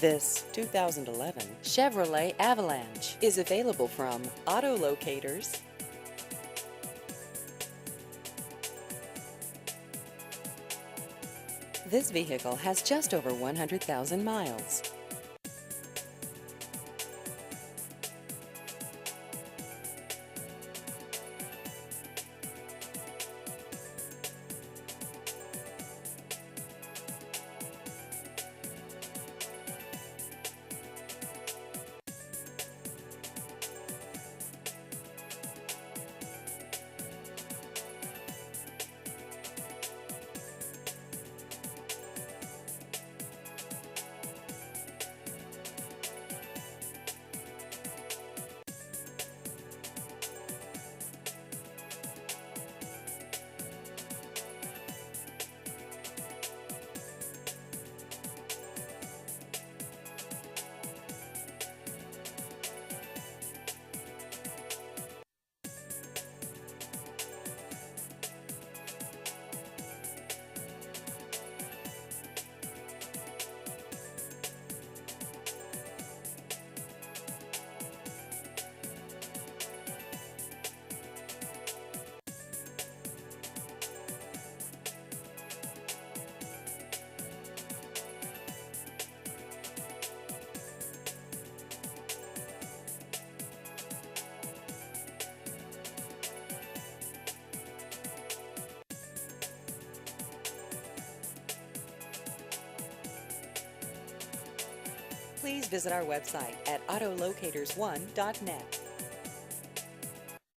This 2011 Chevrolet Avalanche is available from Auto Locators. This vehicle has just over 100,000 miles. Please visit our website at autolocators1.net.